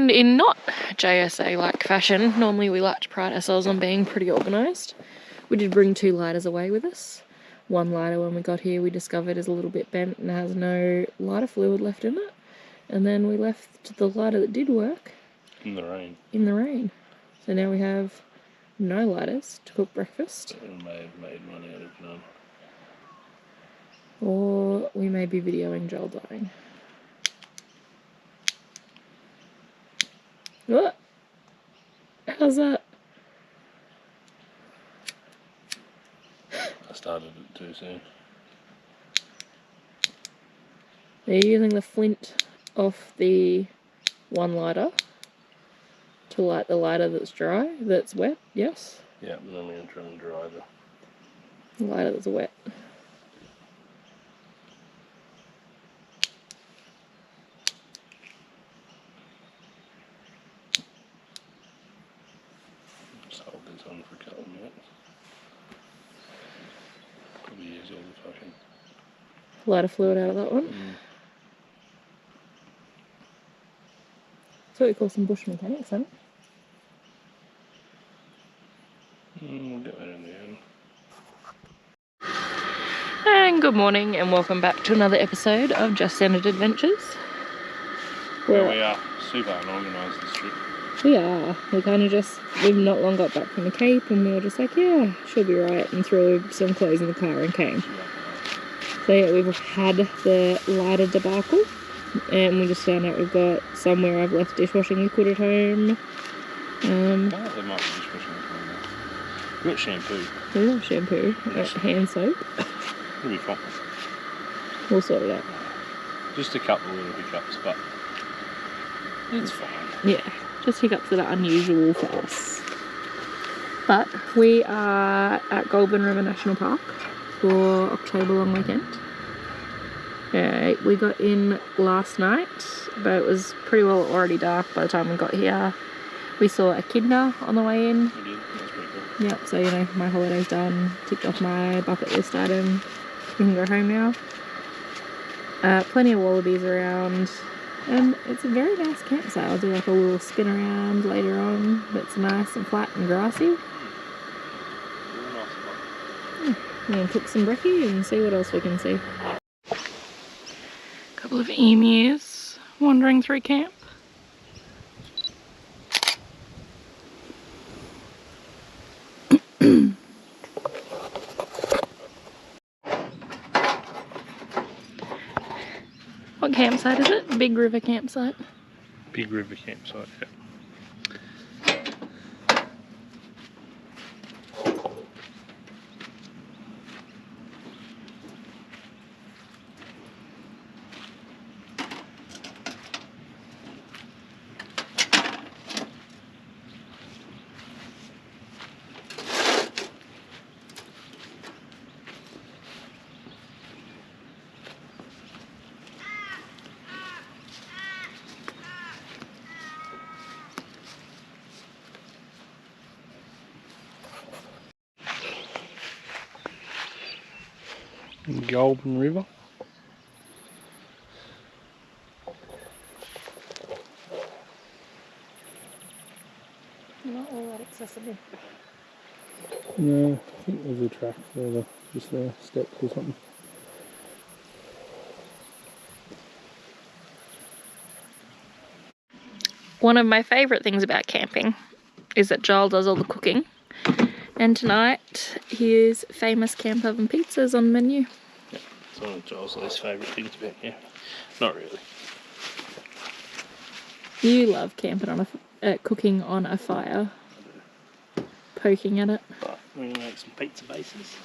And in not JSA-like fashion, normally we like to pride ourselves on being pretty organised. We did bring 2 lighters away with us. One lighter when we got here we discovered is a little bit bent and has no lighter fluid left in it. And then we left the lighter that did work in the rain. In the rain. So now we have no lighters to cook breakfast. We may have made one out of none. Or we may be videoing Joel dying. What? How's that? I started it too soon. Are you using the flint off the one lighter to light the lighter that's dry, that's wet? Yes? Yeah, and then we're going to try and dry the lighter that's wet. Just hold this on for a couple of minutes. Probably use all the fucking Lighter fluid out of that one. That's what we call some bush mechanics, isn't it? We'll get that in the end. And good morning and welcome back to another episode of Just Centered Adventures. Well, we are super unorganised this trip. We are. We've not long got back from the Cape and we were just like, yeah, she'll be right, and threw some clothes in the car and came. So yeah, we've had the lighter debacle and we just found out we've got somewhere I've left dishwashing liquid at home. There might be dishwashing liquid in there. We've got shampoo. We have shampoo, hand soap. It'll be fine. We'll sort it out. Just a couple of little hiccups, but it's fine. Yeah, just hiccups that are unusual for us. But we are at Goulburn River National Park for October long weekend. We got in last night, but it was pretty well already dark by the time we got here. We saw a echidna on the way in. We did. That's pretty cool. Yep, so you know, my holiday's done. Ticked off my bucket list item. We can go home now. Plenty of wallabies around. And it's a very nice campsite. I'll do like a little spin around later on. But it's nice and flat and grassy. We can cook some brekkie and see what else we can see. Couple of emus wandering through camp. What campsite is it? Big River campsite. Big River campsite, yeah. Goulburn River. Not all that accessible. No, I think there's a track further, just there, steps or something. One of my favourite things about camping is that Joel does all the cooking. And tonight, his famous camp oven pizza is on the menu. Yeah, it's one of Joel's least favourite things about here. Not really. You love camping on cooking on a fire. I do. Poking at it. But we're going to make some pizza bases.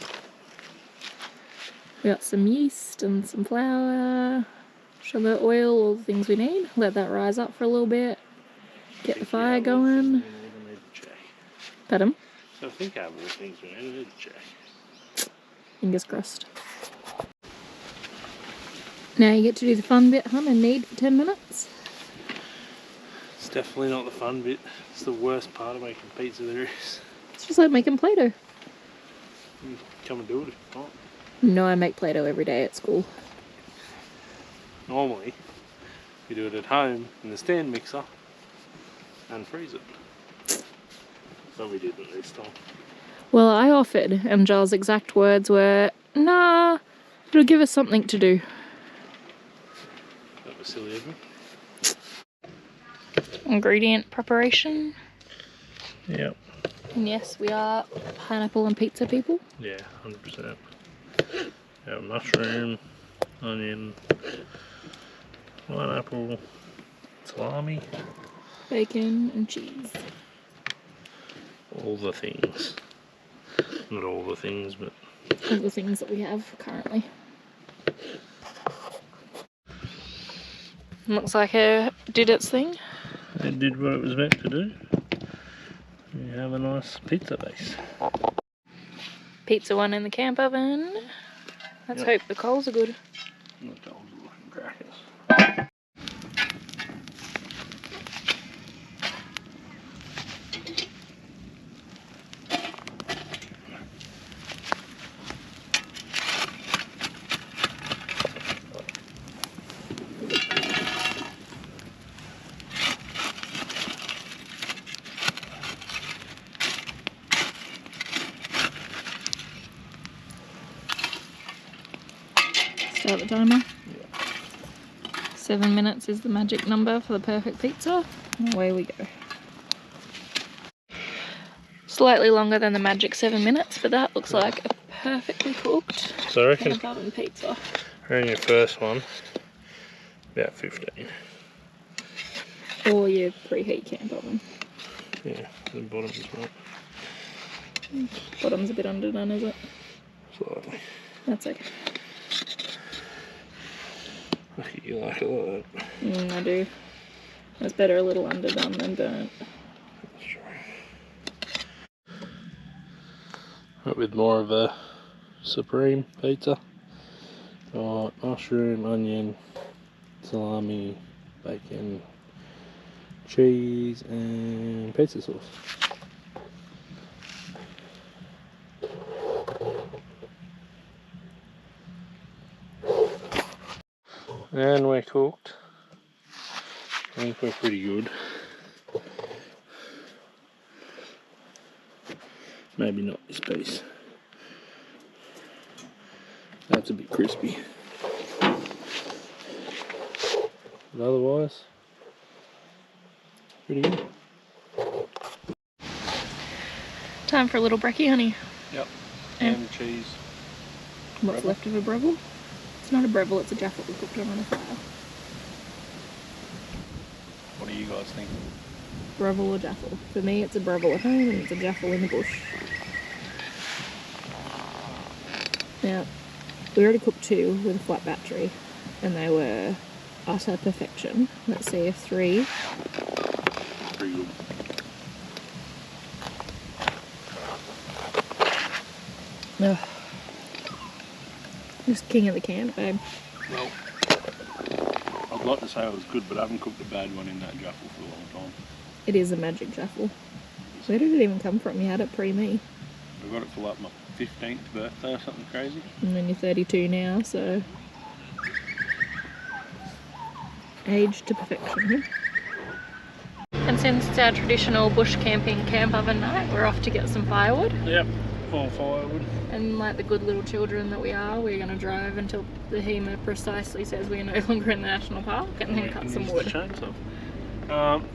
We got some yeast and some flour, sugar, oil, all the things we need. Let that rise up for a little bit. Get the fire going. Pardon? So I think I have all the things we need to check. Fingers crossed. Now you get to do the fun bit, hun, and knead for 10 minutes. It's definitely not the fun bit. It's the worst part of making pizza there is. It's just like making Play-Doh. Come and do it if you want. No, I make Play-Doh every day at school. Normally, you do it at home in the stand mixer, and freeze it. But we didn't this time. Well, I offered, and Giles' exact words were, nah, it'll give us something to do. That was silly of me. Ingredient preparation. Yep. And yes, we are pineapple and pizza people. Yeah, 100%. Yeah, mushroom, onion, pineapple, salami, Bacon and cheese. all the things. Not all the things, but All the things that we have currently. Looks like it did its thing. it did what it was meant to do. We have a nice pizza base. Pizza one in the camp oven. Let's hope the coals are good. The coals are looking crackers. Start the timer. 7 minutes is the magic number for the perfect pizza. And away we go. Slightly longer than the magic 7 minutes, but that looks like a perfectly cooked So I reckon, camp oven pizza. your first one, about 15. Or your preheat camp oven. Yeah, the bottom is right. Bottom's a bit underdone, is it? Slightly. That's okay. Look at you like it like that. I do. It's better a little underdone than burnt. That's true. Went with more of a supreme pizza. Got mushroom, onion, salami, bacon, cheese, and pizza sauce. And we're cooked. I think we're pretty good. Maybe not this piece. That's a bit crispy. But otherwise, pretty good. Time for a little brekkie, honey. Yep. And Ham, cheese. what's left of a breville? It's not a breville, it's a jaffle we cooked on a fire. What do you guys think? Breville or jaffle? For me, it's a breville at home and it's a jaffle in the bush. Now, we already cooked 2 with a flat battery, and they were utter perfection. Let's see if 3. Pretty good. Ugh. Just king of the camp, babe. Well, I'd like to say it was good, but I haven't cooked a bad one in that jaffle for a long time. It is a magic jaffle. Where did it even come from? You had it pre-me. I got it for like my 15th birthday or something crazy. And then you're 32 now, so... Age to perfection. And since it's our traditional bush camping camp oven night, we're off to get some firewood. Yep, all firewood. And like the good little children that we are, we're going to drive until the HEMA precisely says we are no longer in the national park, and then cut some wood.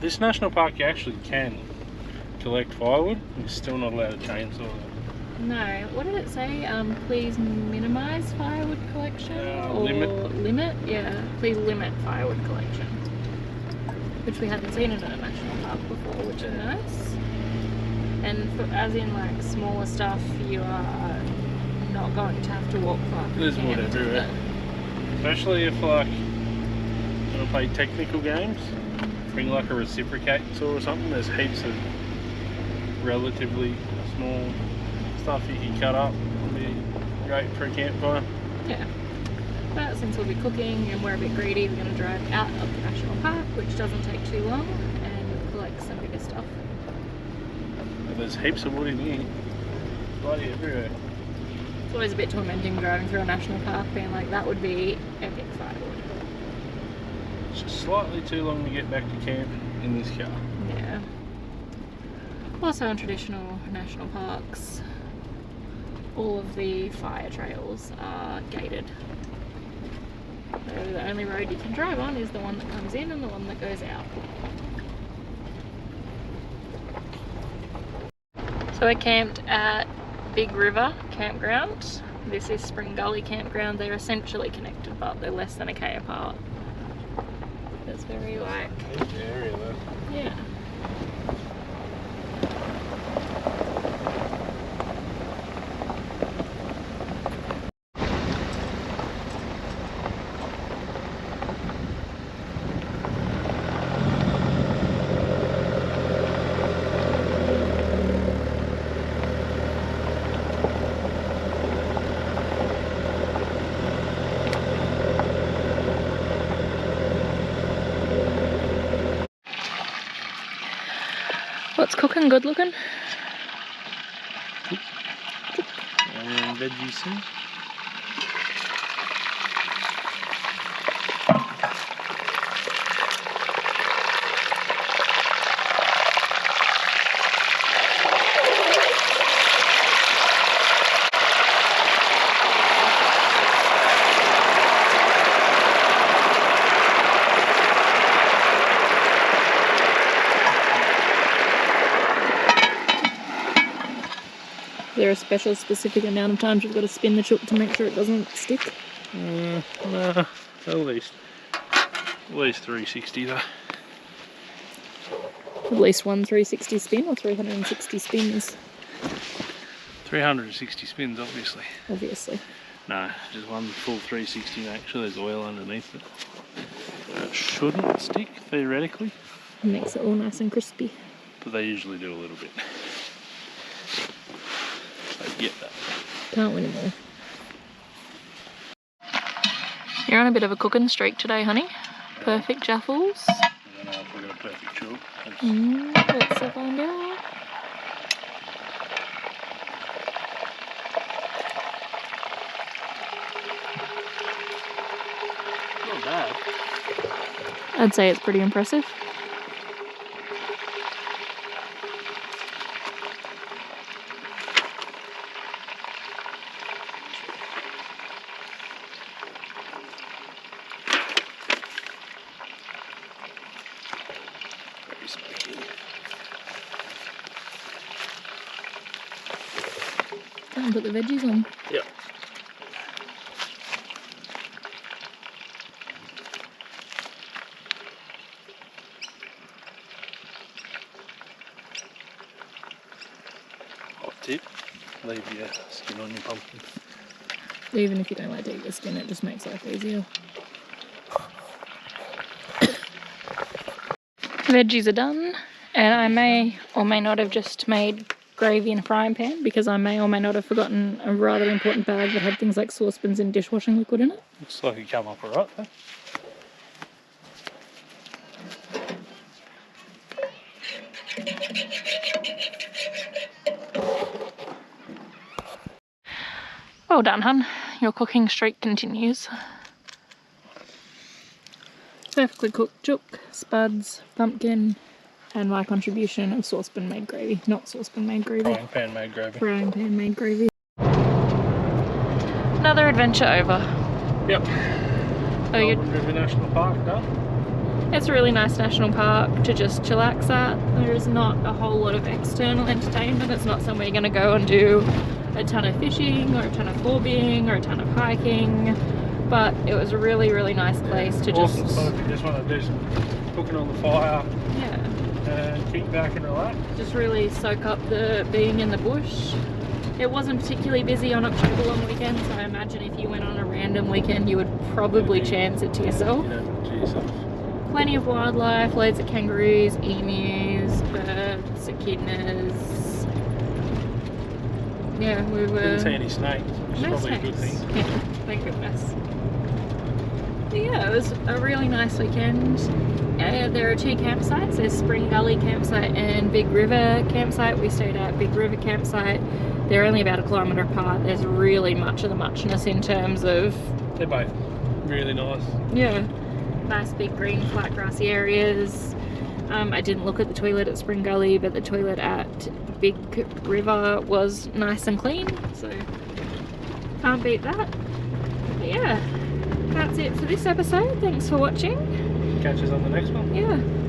This national park you actually can collect firewood. You're still not allowed to chainsaw it. No, what did it say? Please minimise firewood collection? Or limit? Yeah, please limit firewood collection. Which we hadn't seen in a national park before, which is nice. And for, as in like smaller stuff, you are not going to have to walk far. There's wood everywhere. Especially if like you want to play technical games, bring like a reciprocate saw or something. There's heaps of relatively small stuff you can cut up. It'll be great for a campfire. Yeah. But since we'll be cooking and we're a bit greedy, we're going to drive out of the national park, which doesn't take too long, and collect some bigger stuff. But there's heaps of wood in here. Bloody everywhere. It's always a bit tormenting driving through a national park, being like, that would be epic firewood. It's just slightly too long to get back to camp in this car. Yeah. Also in traditional national parks, all of the fire trails are gated. So the only road you can drive on is the one that comes in and the one that goes out. So we're camped at Big River Campground. This is Spring Gully Campground. They're essentially connected, but they're less than a K apart. It's very like... Huge area though. Yeah. What's cooking? Good looking? And veggie soup. Is there a special specific amount of times you've got to spin the chook to make sure it doesn't stick? No, at least 360 though. At least one 360 spin or 360 spins? 360 spins, obviously. Obviously. No, just one full 360. Make sure there's oil underneath it. It shouldn't stick theoretically. It makes it all nice and crispy. But they usually do a little bit. So get that. Can't win them all. You're on a bit of a cooking streak today, honey. Perfect jaffles. I don't know if we've got a perfect chook. Let's find out. Not bad. I'd say it's pretty impressive. Very spiky. Go and put the veggies on. Yep. Hot tip, leave your skin on your pumpkin. Even if you don't like to eat the skin, it just makes life easier. Veggies are done, and I may or may not have just made gravy in a frying pan because I may or may not have forgotten a rather important bag that had things like saucepans and dishwashing liquid in it. Looks like it come up alright though. Well done, hun. Your cooking streak continues. Perfectly cooked chook, spuds, pumpkin, and my contribution of saucepan made gravy. Not saucepan made gravy. Frying pan made gravy. Frying pan made gravy. Another adventure over. Yep. So you River National Park done. It's a really nice national park to just chillax at. There's not a whole lot of external entertainment. It's not somewhere you're going to go and do a ton of fishing or a ton of borbing or a ton of hiking. But it was a really, really nice place to Awesome. just... So if you just want to do some cooking on the fire Yeah. and kick back and relax. Just really soak up the being in the bush. It wasn't particularly busy on October long weekend, so I imagine if you went on a random weekend you would probably chance it to yourself. You know, to yourself. Plenty of wildlife, loads of kangaroos, emus, birds, echidnas. Yeah, we were... Didn't see any snakes, which is No probably a good snakes. thing. Yeah, thank goodness. But yeah, it was a really nice weekend. There are two campsites. There's Spring Gully campsite and Big River campsite. We stayed at Big River campsite. They're only about 1 kilometre apart. There's really much of the muchness in terms of... They're both really nice. Yeah. Nice big green flat grassy areas. I didn't look at the toilet at Spring Gully, but the toilet at Big River was nice and clean, so can't beat that. But yeah, that's it for this episode. Thanks for watching. Catch us on the next one. Yeah.